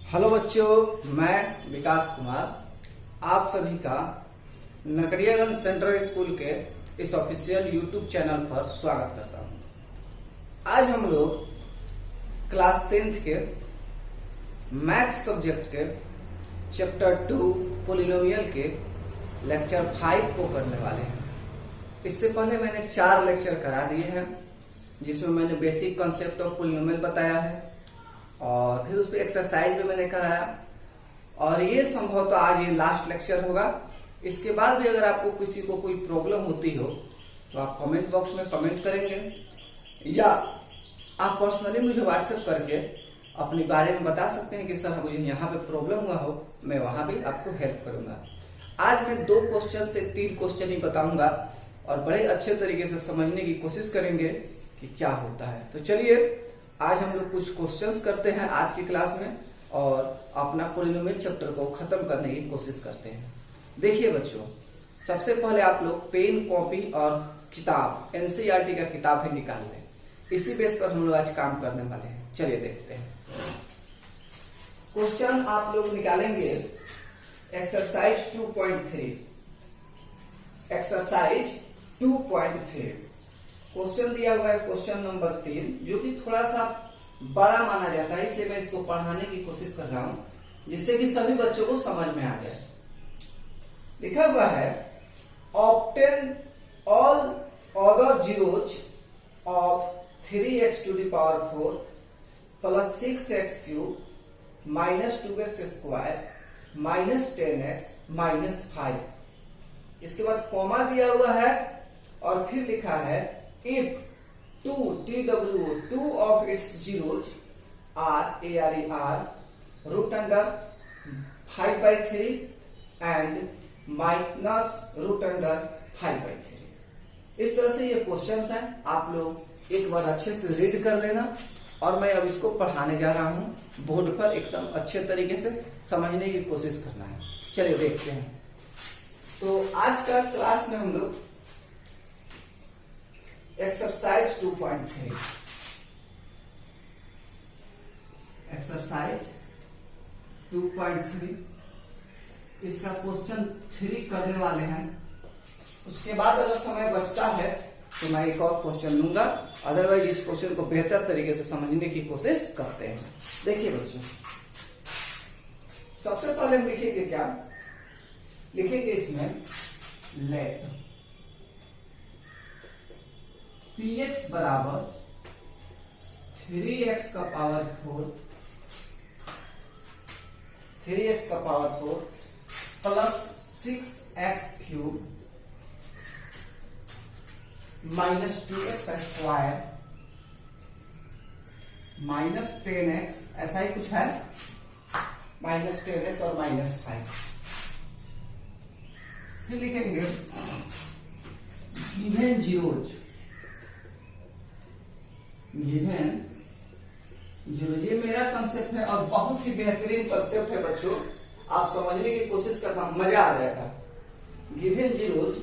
Hello बच्चों, मैं विकास कुमार आप सभी का नरकड़ियागंज सेंट्रल स्कूल के इस ऑफिशियल यूट्यूब चैनल पर स्वागत करता हूं। आज हम लोग क्लास 10th के मैथ सब्जेक्ट के चैप्टर 2 पोलिनोमियल के लेक्चर 5 को करने वाले हैं। इससे पहले मैंने 4 लेक्चर करा दिए हैं, जिसमें मैंने बेसिक कॉन्सेप्ट ऑफ पोलिनोमियल बताया है और फिर उस पर एक्सरसाइज भी मैंने कराया। और ये संभव तो आज ये लास्ट लेक्चर होगा। इसके बाद भी अगर आपको किसी को कोई प्रॉब्लम होती हो तो आप कमेंट बॉक्स में कमेंट करेंगे या आप पर्सनली मुझे व्हाट्सएप करके अपने बारे में बता सकते हैं कि सर मुझे यहाँ पे प्रॉब्लम हुआ हो, मैं वहां भी आपको हेल्प करूंगा। आज मैं 2 क्वेश्चन से 3 क्वेश्चन ही बताऊंगा और बड़े अच्छे तरीके से समझने की कोशिश करेंगे कि क्या होता है। तो चलिए आज हम लोग कुछ क्वेश्चंस करते हैं आज की क्लास में और अपना पोलिनोमियल चैप्टर को खत्म करने की कोशिश करते हैं। देखिए बच्चों, सबसे पहले आप लोग पेन, कॉपी और किताब एनसीईआरटी का किताब ही निकाल लें। इसी बेस पर हम लोग आज काम करने वाले हैं। चलिए देखते हैं। क्वेश्चन आप लोग निकालेंगे एक्सरसाइज 2.3। एक्सरसाइज 2.3 क्वेश्चन दिया हुआ है क्वेश्चन नंबर 3, जो कि थोड़ा सा बड़ा माना जाता है, इसलिए मैं इसको पढ़ाने की कोशिश कर रहा हूं जिससे कि सभी बच्चों को समझ में आ जाए। लिखा हुआ है obtain all other zeros of 3x to the power 4 plus 6x cube minus 2x square minus 10x minus 5। इसके बाद कॉमा दिया हुआ है और फिर लिखा है if 2 of its zeros are root under 5/3 and minus root under 5/3। इस तरह से ये क्वेश्चंस हैं। आप लोग एक बार अच्छे से रीड कर लेना और मैं अब इसको पढ़ाने जा रहा हूं बोर्ड पर। एकदम अच्छे तरीके से समझने की कोशिश करना है। चलिए देखते हैं। तो आज का क्लास में हम लोग एक्सरसाइज 2.3 एक्सरसाइज 2.3 इसका क्वेश्चन 3 करने वाले हैं। उसके बाद अगर समय बचता है तो मैं एक और क्वेश्चन लूंगा, अदरवाइज इस क्वेश्चन को बेहतर तरीके से समझने की कोशिश करते हैं। देखिए बच्चों, सबसे पहले हम लिखेंगे क्या, लिखेंगे इसमें लेट px बराबर 3x का power 4 plus 6x cube minus 2x square minus 10x, ऐसा ही कुछ है, माइनस 10x और माइनस 5। फिर लिखेंगे गिवन जीरोज, ये मेरा कंसेप्ट है और बहुत ही बेहतरीन कंसेप्ट है बच्चों। आप समझने की कोशिश करना, मजा आ जाएगा। गिवन जीरोज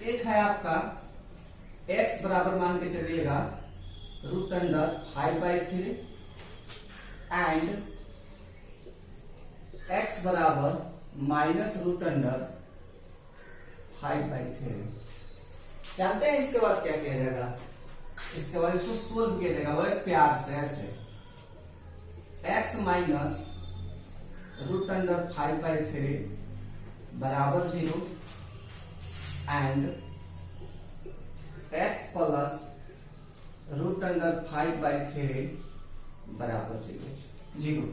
एक है आपका x बराबर मान के चलिएगा रूट अंडर 5/3 एंड x बराबर माइनस रूट अंडर 5/3। जानते हैं इसके बाद क्या किया जाएगा? इसके बाद इसको सोल्व किया जाएगा वो प्यार से ऐसे x माइनस रूट अंडर 5/3 बराबर 0 and x plus root under 5/3 बराबर 0।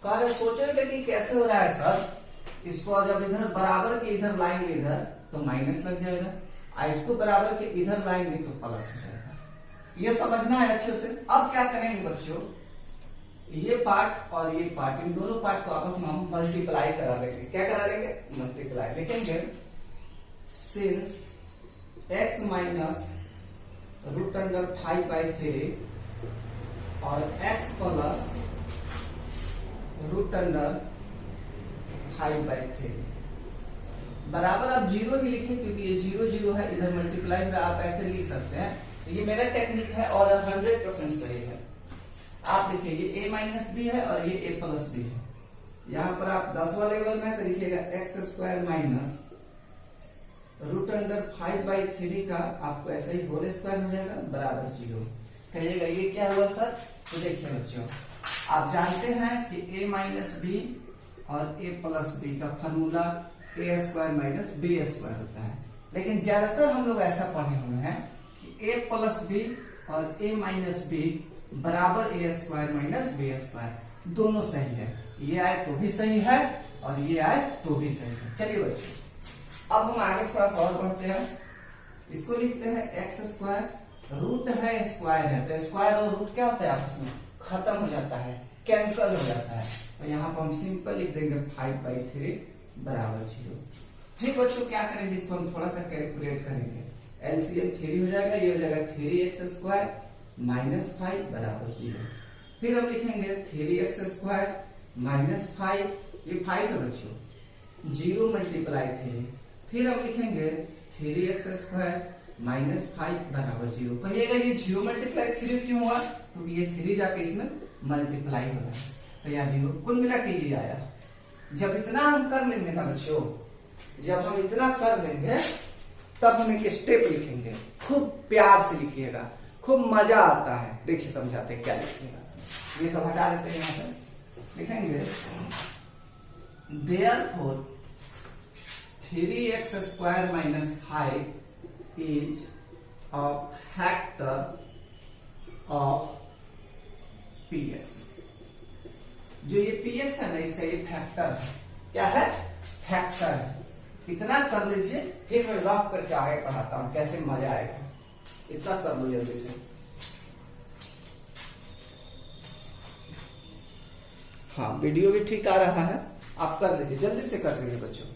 कह रहे सोचेगा कि कैसे हो रहा है सर, इसको जब इधर बराबर के इधर लाएंगे इधर तो माइनस लग जाएगा, और इसको बराबर के इधर लाएंगे तो प्लस हो जाएगा। ये समझना है अच्छे से। अब क्या करेंगे बच्चों, ये पार्ट और ये पार्ट, इन दोनों पार्ट को आपस में हम मल्टीप्लाई करा लेंगे। क्या करा लेंगे? मल्टीप्लाई। लिखेंगे since x minus root under 5/3 और x प्लस रूट अंडर 5/3 बराबर आप 0 ही लिखें, क्योंकि ये 0 है, इधर मल्टीप्लाई में आप ऐसे लिख सकते हैं। ये मेरा टेक्निक है और 100% सही है। आप देखिए ये a माइनस बी है और ये a प्लस बी है। यहाँ पर आप 10वां लेवल में तो लिखिएगा X square minus root under 5/3 का आपको ऐसा ही होल स्क्वायर हो जाएगा बराबर 0। कहिएगा ये क्या हुआ सर? तो देखिए बच्चों, आप जानते हैं कि a माइनस बी और a प्लस बी का formula a square minus B square होता है, लेकिन ज्यादातर हम लोग ऐसा पढ़े हुए हैं कि a प्लस बी और a माइनस बी बराबर a square minus B square, दोनों सही है। ये आए तो भी सही है और ये आए तो भी सही है। चलिए बच्चों, अब हम आगे थोड़ा सा और बढ़ते हैं। इसको लिखते हैं एक्स स्क्वायर, रूट है स्क्वायर है तो स्क्वायर और रूट क्या होता है आपस में खत्म हो जाता है, कैंसल हो जाता है। तो यहाँ पर हम सिंपल लिख देंगे 5/3 बराबर 0। ठीक बच्चों, क्या करेंगे, इसको हम थोड़ा सा कैलकुलेट करेंगे। एलसीएम 3 हो जाएगा, ये हो जाएगा 3x स्क्वायर माइनस 5 बराबर 0। फिर हम लिखेंगे 3x स्क्वायर माइनस 5, ये 5 है बच्चों, 0 मल्टीप्लाई 3। फिर हम लिखेंगे 3x स्क्वायर माइनस 5 बराबर 0। कहिएगा ये 0 मल्टीप्लाई 3 क्यों हुआ? क्योंकि ये 3 जाके इसमें मल्टीप्लाई हो रहा है, तो यहाँ 0 कुल मिला के ये आया। जब इतना हम कर लेंगे ना बच्चों, जब हम इतना कर लेंगे तब हम एक स्टेप लिखेंगे, खूब प्यार से लिखिएगा, खूब मजा आता है। देखिए समझाते क्या लिखिएगा, ये सब हटा देते हैं यहाँ से। लिखेंगे therefore 3x square minus 5 is a factor of px। जो ये px है ना, इसका ये फैक्टर है। क्या है? फैक्टर है। इतना कर लीजिए, फिर मैं रफ करके आगे पढ़ाता हूं, कैसे मजा आएगा। इतना कर लो जल्दी से। हाँ, वीडियो भी ठीक आ रहा है, आप कर लीजिए, जल्दी से कर लीजिए बच्चों।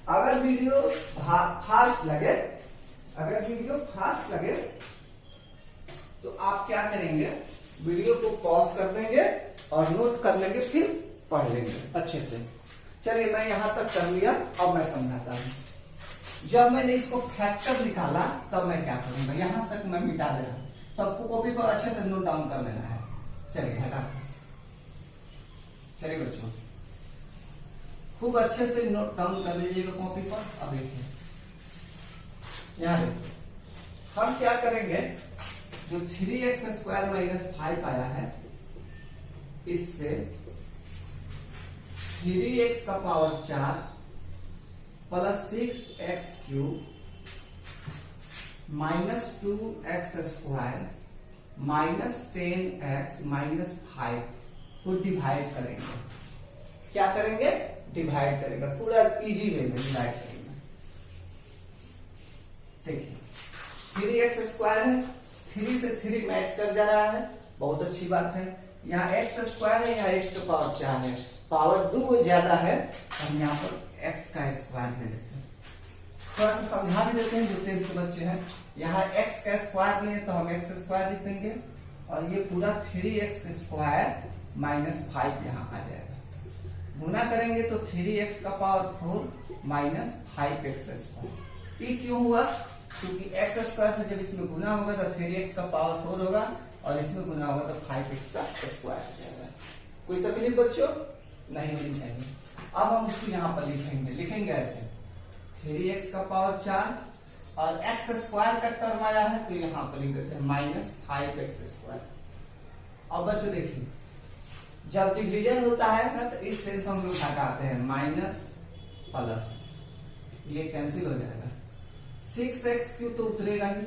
अगर वीडियो फास्ट लगे, तो आप क्या करेंगे, वीडियो को पॉज कर देंगे और नोट कर लेंगे, फिर पढ़ लेंगे अच्छे से। चलिए, मैं यहां तक कर लिया, अब मैं समझाता हूं। जब मैंने इसको फैक्टर निकाला तब मैं क्या करूंगा, यहां तक मैं मिटा दे रहा हूं, सबको कॉपी पर अच्छे से नोट डाउन कर लेना है। चलिए हटा, चलिए बच्चों खूब अच्छे से नोट डाउन कर लीजिएगा कॉपी पर। अब देखिए, यहां देखिए हम क्या करेंगे, जो 3x स्क्वायर माइनस 5 आया है, इससे 3x का power 4 plus 6x cube minus 2x square minus 10x minus 5 को डिवाइड करेंगे। क्या करेंगे? डिवाइड करेंगे, पूरा इजी वे में डिवाइड करेंगे। देखिए 3x स्क्वायर है, 3 से 3 मैच कर जा रहा है, बहुत अच्छी बात है। यहाँ x स्क्वायर है, यहाँ x का पावर 4 है, पावर 2 ज्यादा है, हम यहाँ पर x का स्क्वायर ले लेते हैं। थोड़ा सा समझा भी देते हैं जो 10th के बच्चे हैं। यहाँ x का स्क्वायर लिए तो हम x स्क्वायर लिख देंगे, और ये पूरा 3x स्क्वायर माइनस 5 यहाँ आ जाएगा। गुना करेंगे तो 3x का पावर 4 माइनस 5x स्क्वायर। ये क्यों हुआ? क्योंकि x स्क्वायर से जब इसमें गुना होगा तो 3x का पावर 4 होगा, और इसमें गुना होगा तो 5x का स्क्वायर हो जाएगा। कोई तकलीफ बच्चों नहीं होनी चाहिए। अब हम उसको यहाँ पर लिखेंगे ऐसे, 3x का पावर 4 और x स्क्वायर का टर्म आया है तो यहाँ पर लिख देते हैं माइनस 5x स्क्वायर। अब बच्चों देखिए, जब डिवीजन होता है ना तो इस सेंस हम लोग हटाते हैं, माइनस प्लस, ये कैंसिल हो जाएगा, 6x क्यूब तो उतरेगा ही,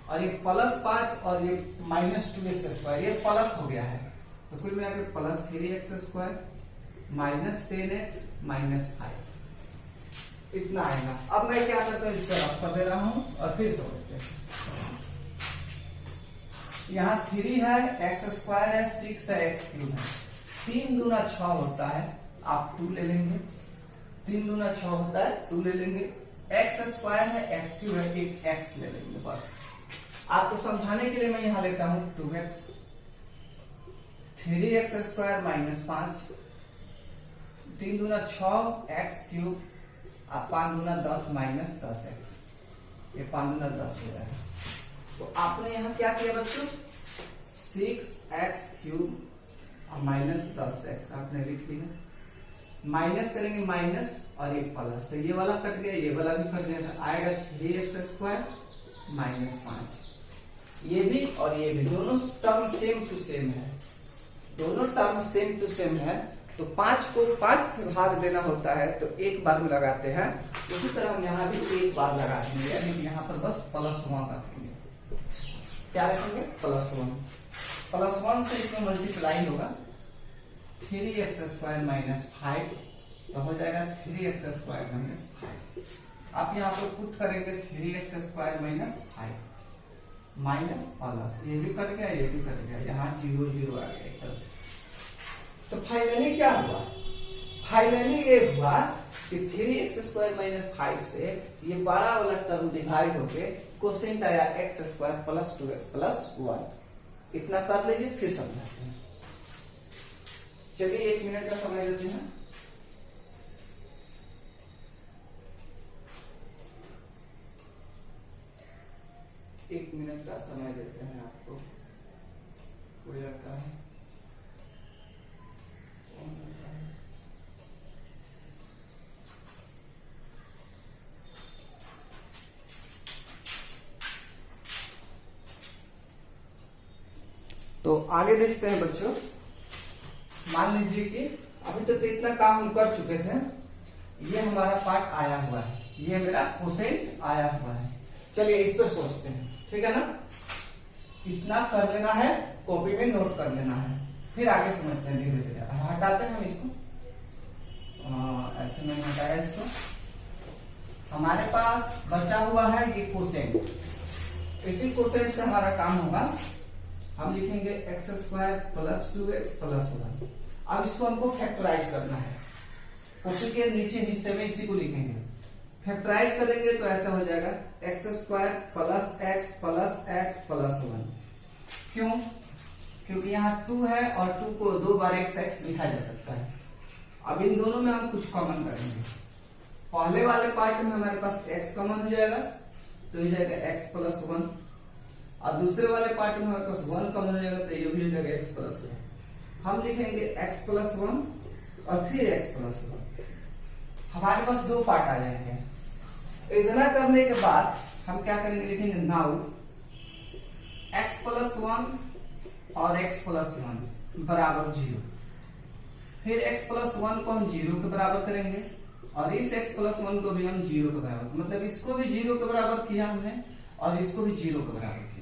और ये प्लस 5 और ये माइनस 2x स्क्वायर, ये प्लस हो गया है, तो कुल मिला के plus 3x square minus 10x minus 5 इतना आएगा। अब मैं क्या करता हूँ, इसको रफ कर दे रहा हूं और फिर समझते हैं। यहाँ 3 है, x स्क्वायर है, 6 है, x क्यूब है, 3 दूना 6 होता है, आप 2 ले लेंगे, 3 दूना 6 होता है, 2 ले लेंगे, x स्क्वायर है, x क्यूब है, एक x ले लेंगे बस। आपको समझाने के लिए मैं यहाँ लेता हूँ 2x, 3x स्क्वायर माइनस 5, 3 दूना 6 x क्यूब, 5 दूना 10 माइनस 10x, ये 5 दूना 10 हो जाएगा। तो आपने यहाँ क्या किया बच्चों, 6x क्यूब और माइनस 10x आपने लिख लिया, माइनस करेंगे माइनस और एक प्लस, तो ये वाला कट गया, ये वाला भी कट गया, आएगा 3x² माइनस 5। ये भी और ये भी दोनों टर्म सेम टू सेम है, दोनों टर्म सेम टू सेम है। तो 5 को 5 से भाग देना होता है तो एक बार में लगाते हैं, उसी तरह हम यहाँ भी एक बार लगा देंगे, यानी यहाँ पर बस +1 रखेंगे। क्या रखेंगे? +1। +1 से इसमें मल्टीप्लाई होगा 3x² माइनस 5, तो हो जाएगा 3x² माइनस 5। आप यहाँ पर पुट करेंगे 3x² माइनस 5 माइनस प्लस, ये भी कट गया, ये भी कट गया, यहाँ 0 0 आ गया एक तरह से। तो फाइनली क्या हुआ? फाइनली ये हुआ कि 3x² माइनस 5 से ये बड़ा वाला टर्म डिवाइड होके कोसेंट आया x² प्लस 2x प्लस 1। इतना कर लीजिए, फिर समझाते हैं। चलिए 1 मिनट का समय देते हैं। एक मिनट का समय देते हैं आपको। कोई लगता है तो आगे देखते हैं बच्चों। मान लीजिए कि अभी तक तो इतना काम हम कर चुके थे, ये हमारा पार्ट आया हुआ है, ये मेरा कोसेंट आया हुआ है। चलिए इस पर सोचते हैं, ठीक है ना? इतना कर लेना है, कॉपी में नोट कर लेना है, फिर आगे समझते हैं धीरे धीरे। हटाते हैं हम इसको, ऐसे मैंने हटाया इसको। हमारे पास बचा हुआ है ये कोसेंट, इसी कोसेंट से हमारा काम होगा। हम लिखेंगे x² प्लस 2x प्लस 1। अब इसको हमको फैक्टराइज करना है, उसी के नीचे हिस्से में इसी को लिखेंगे। फैक्टराइज करेंगे तो ऐसा हो जाएगा x² plus x plus x plus 1। क्यों? क्योंकि यहाँ 2 है और 2 को 2 बार x लिखा जा सकता है। अब इन दोनों में हम कुछ कॉमन करेंगे। पहले वाले पार्ट में हमारे पास x कॉमन हो जाएगा, तो हो जाएगा x प्लस 1, और दूसरे वाले पार्ट में हमारे पास 1 कॉमन हो जाएगा, तो ये भी हो जाएगा x प्लस 1। हम लिखेंगे x प्लस 1 और फिर x प्लस 1। हमारे पास 2 पार्ट आ जाएंगे। इतना करने के बाद हम क्या करेंगे? लिखेंगे नाउ x प्लस 1 और x प्लस 1 बराबर 0। फिर x प्लस 1 को हम 0 के बराबर करेंगे और इस x प्लस 1 को भी हम 0 के बराबर, मतलब इसको भी 0 के बराबर किया हमने और इसको भी 0 के बराबर किया।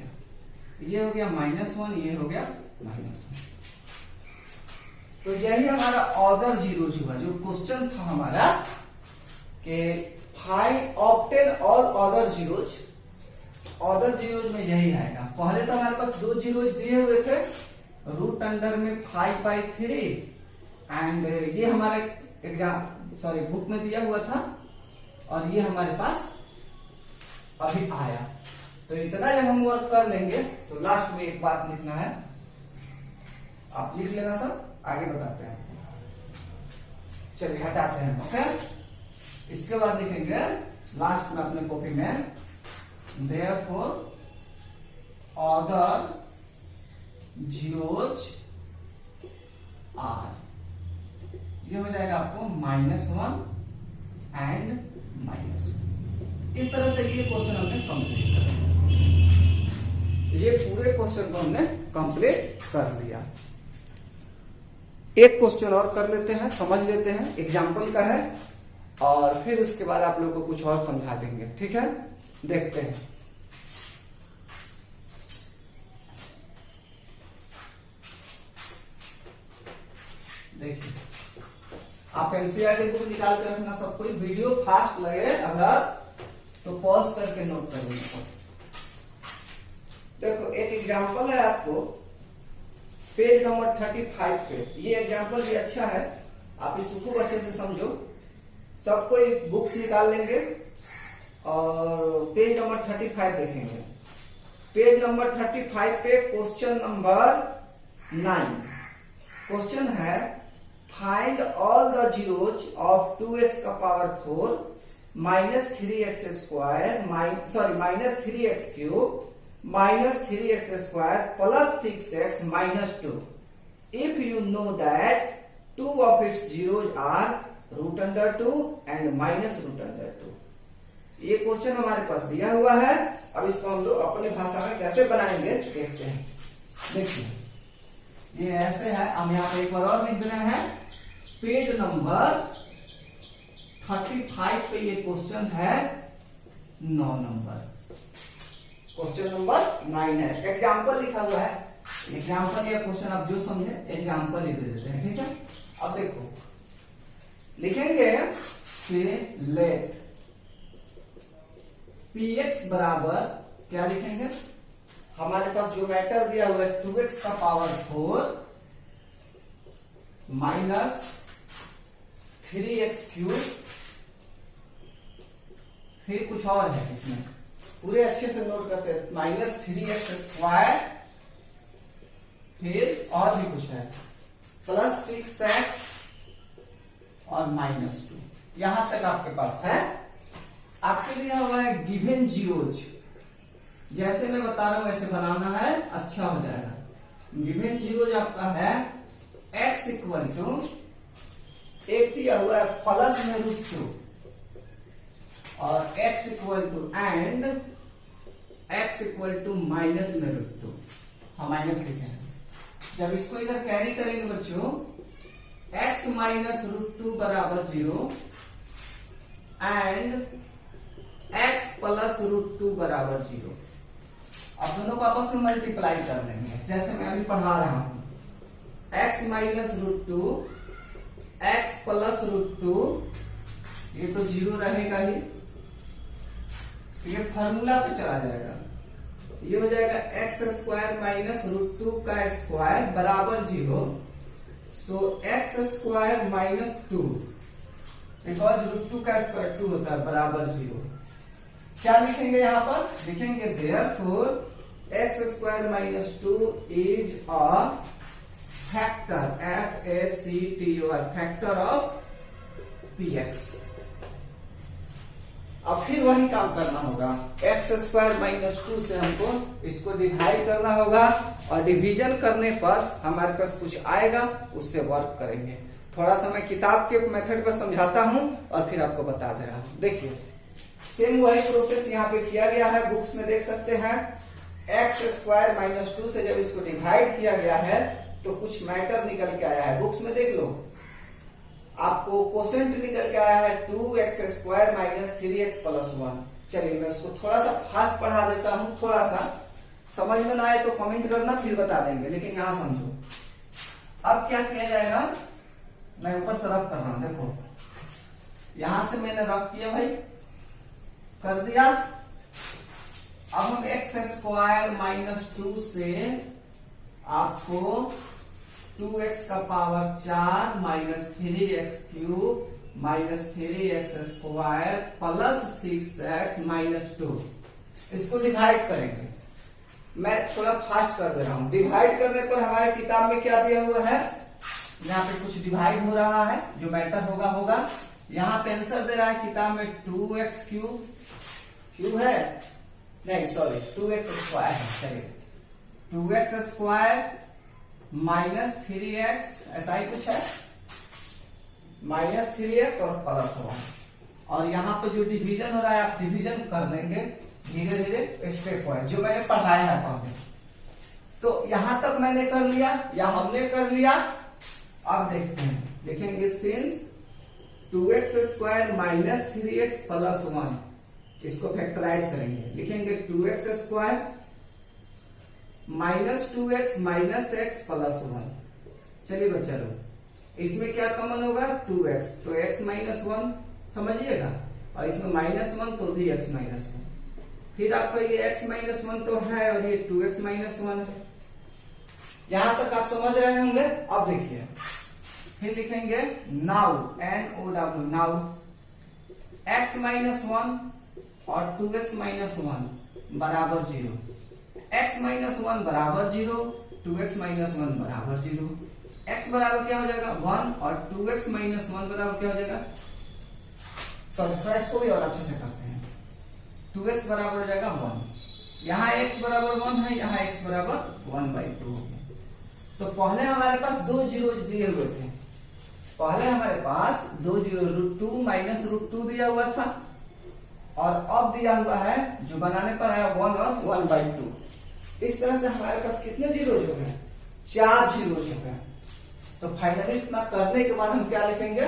ये हो गया -1, ये हो गया -1। तो यही हमारा ऑर्डर जीरोज हुआ। जो क्वेश्चन था हमारा कि find obtain all order zeros, order zeros में यही आएगा। पहले तो हमारे पास 2 जीरोज दिए हुए थे, रूट अंडर में 5/3, एंड ये हमारे बुक में दिया हुआ था, और ये हमारे पास अभी आया। तो इतना जब हम वर्क कर लेंगे तो लास्ट में एक बात लिखना है, आप लिख लेना सब, आगे बताते हैं। चलिए हटाते हैं, ओके। इसके बाद लिखेंगे लास्ट में अपने कॉपी में therefore other zeros are, ये हो जाएगा आपको -1 एंड -1। इस तरह से ये क्वेश्चन हमने कंप्लीट कर दिया। ये पूरे क्वेश्चन को हमने कंप्लीट कर दिया। एक क्वेश्चन और कर लेते हैं, समझ लेते हैं, एग्जाम्पल का है, और फिर उसके बाद आप लोगों को कुछ और समझा देंगे, ठीक है? देखते हैं। देखिए, आप एनसीईआरटी बुक निकाल के रखना सब कोई। वीडियो फास्ट लगे अगर तो पॉज करके नोट कर लेना। देखो एक एग्जाम्पल है आपको पेज नंबर 35 पे। ये एग्जाम्पल भी अच्छा है, आप इसको खूब अच्छे से समझो। सब कोई बुक्स निकाल लेंगे और पेज नंबर 35 देखेंगे। पेज नंबर 35 पे क्वेश्चन नंबर 9 क्वेश्चन है find all the zeros of 2x का power 4 -3x² -3x³ -3x² + 6x - 2 if you know that 2 of its zeros are √2 and -√2। ये क्वेश्चन हमारे पास दिया हुआ है। अब इसको हम लोग अपनी भाषा में कैसे बनाएंगे देखते हैं। देखिए ये ऐसे है। हम यहाँ पे एक बार और लिख रहे हैं। पेज नंबर 35 पे ये क्वेश्चन है 9 नंबर। क्वेश्चन नंबर 9 है। एग्जाम्पल लिखा हुआ है। एग्जाम्पल या क्वेश्चन आप जो समझे एग्जाम्पल ही दे देते हैं, ठीक है। अब देखो लिखेंगे कि लेट px बराबर क्या लिखेंगे, हमारे पास जो मैटर दिया हुआ है 2x का पावर 4 माइनस 3x क्यूब, फिर कुछ और है इसमें, पूरे अच्छे से नोट करते हैं। -3x², फिर और भी कुछ है, +6x और -2। यहां तक आपके पास है। आपके लिए हुआ है गिवन जीरोज। जैसे मैं बता रहा हूं वैसे बनाना है, अच्छा हो जाएगा। गिवन जीरोज आपका है x इक्वल टू, एक दिया हुआ है प्लस में √2 और x equal to and x equal to minus में √2। हम माइनस लिखे हैं। जब इसको इधर कैरी करेंगे बच्चों, x माइनस √2 बराबर 0 एंड x प्लस √2 बराबर 0। अब दोनों को आपस में मल्टीप्लाई कर देंगे, जैसे मैं अभी पढ़ा रहा हूं। x माइनस √2 x प्लस √2, ये तो 0 रहेगा ही, ये फॉर्मूला पे चला जाएगा। ये हो जाएगा x² माइनस √2 का स्क्वायर बराबर 0। सो x² माइनस 2, बिकॉज √2 का स्क्वायर 2 होता है, बराबर 0। क्या लिखेंगे यहाँ पर? लिखेंगे therefore x² minus 2 is a factor, FACTOR, factor of px। अब फिर वही काम करना होगा। x² माइनस 2 से हमको इसको डिवाइड करना होगा और डिवीजन करने पर हमारे पास कुछ आएगा, उससे वर्क करेंगे। थोड़ा सा मैं किताब के मेथड पर समझाता हूं और फिर आपको बता दे रहा हूं। देखिए सेम वही प्रोसेस यहाँ पे किया गया है, बुक्स में देख सकते हैं। x² माइनस 2 से जब इसको डिवाइड किया गया है तो कुछ मैटर निकल के आया है। बुक्स में देख लो, आपको कोसेंट निकल के आया है 2x² माइनस 3x प्लस 1। चलिए मैं उसको थोड़ा सा फास्ट पढ़ा देता हूं, थोड़ा सा समझ में ना आए तो कमेंट करना, फिर बता देंगे, लेकिन यहां समझो। अब क्या किया जाएगा, मैं ऊपर से रफ कर रहा हूं। देखो यहां से मैंने रफ किया भाई, कर दिया। अब हम x² माइनस 2 से आपको 2x का power 4 minus 3x cube minus 3x² plus 6x minus 2, इसको डिवाइड करेंगे। मैं थोड़ा फास्ट कर दे रहा हूं। डिवाइड करने पर हमारे किताब में क्या दिया हुआ है, यहाँ पे कुछ डिवाइड हो रहा है, जो मैटर होगा। यहाँ पे आंसर दे रहा है किताब में 2x क्यूब है, नहीं सॉरी 2x² है। चलिए 2x² माइनस 3x, ऐसा ही कुछ है, माइनस 3x और प्लस 1। और यहाँ पे जो डिवीजन हो रहा है आप डिवीजन कर लेंगे धीरे धीरे, स्टेप वाइज, जो मैंने पढ़ाया है पहले। तो यहां तक मैंने कर लिया या हमने कर लिया। अब देखते हैं, लिखेंगे since 2x² minus 3x plus 1, इसको फैक्टराइज करेंगे। लिखेंगे 2x² minus 2x minus x plus 1। चलिए बच्चा लोग, इसमें क्या कॉमन होगा, 2x, तो x माइनस 1 समझिएगा, और इसमें -1 तो भी x माइनस 1। फिर आपका ये x माइनस 1 तो है और ये 2x माइनस 1 है। यहां तक आप समझ रहे होंगे। अब देखिए फिर लिखेंगे now, NOW, now x minus 1 और 2x माइनस 1 बराबर 0। x माइनस 1 बराबर 0, 2x माइनस 1 बराबर 0। x बराबर क्या हो जाएगा 1 और 2x माइनस 1 बराबर क्या हो जाएगा, सॉरी थोड़ा इसको भी और अच्छे से करते हैं। 2x बराबर हो जाएगा 1, यहाँ x बराबर 1 है, यहाँ x बराबर 1/2 है। तो पहले हमारे पास दो जीरोज दिए हुए थे, पहले हमारे पास 2 जीरो √2 माइनस √2 दिया हुआ था, और अब दिया हुआ है जो बनाने पर आया 1 और 1/2। इस तरह से हमारे पास कितने जीरो जो है, 4 जीरो जो है। तो फाइनली इतना करने के बाद हम क्या लिखेंगे,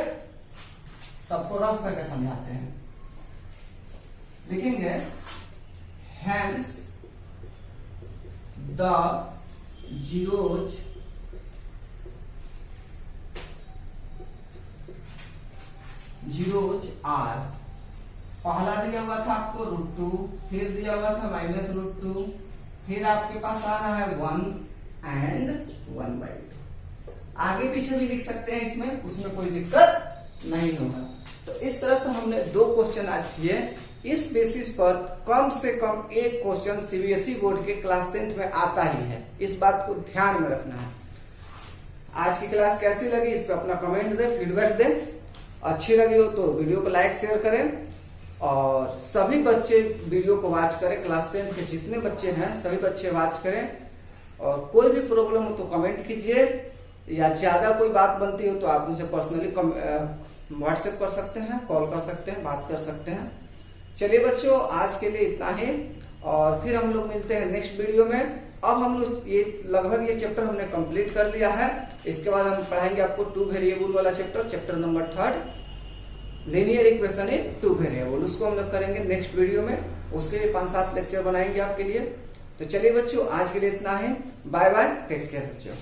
सबको रफ करके समझाते हैं। लिखेंगे हेंस द जीरोज आर, पहला दिया हुआ था आपको √2, फिर दिया हुआ था माइनस √2, फिर आपके पास आ रहा है 1 एंड 1/2। आगे पीछे भी लिख सकते हैं इसमें, उसमें कोई दिक्कत नहीं होगा। तो इस तरह से हमने 2 क्वेश्चन आज किए। इस बेसिस पर कम से कम एक क्वेश्चन सीबीएसई बोर्ड के क्लास 10th में आता ही है, इस बात को ध्यान में रखना है। आज की क्लास कैसी लगी इस पे अपना कमेंट दें, फीडबैक दें। अच्छी लगी हो तो वीडियो को लाइक शेयर करें, और सभी बच्चे वीडियो को वॉच करें। क्लास 10 के जितने बच्चे हैं सभी बच्चे वॉच करें, और कोई भी प्रॉब्लम हो तो कमेंट कीजिए, या ज्यादा कोई बात बनती हो तो आप मुझे पर्सनली व्हाट्सएप कर सकते हैं, कॉल कर सकते हैं, बात कर सकते हैं। चलिए बच्चों, आज के लिए इतना ही, और फिर हम लोग मिलते हैं नेक्स्ट वीडियो में। अब हम लोग लगभग ये चैप्टर हमने कंप्लीट कर लिया है। इसके बाद हम पढ़ाएंगे आपको 2 वेरिएबल वाला chapter number 3, linear equation in 2 variable. उसको हम लोग करेंगे नेक्स्ट वीडियो में, उसके लिए 5-7 लेक्चर बनाएंगे आपके लिए। तो चलिए बच्चों, आज के लिए इतना ही। बाय बाय, टेक केयर बच्चों।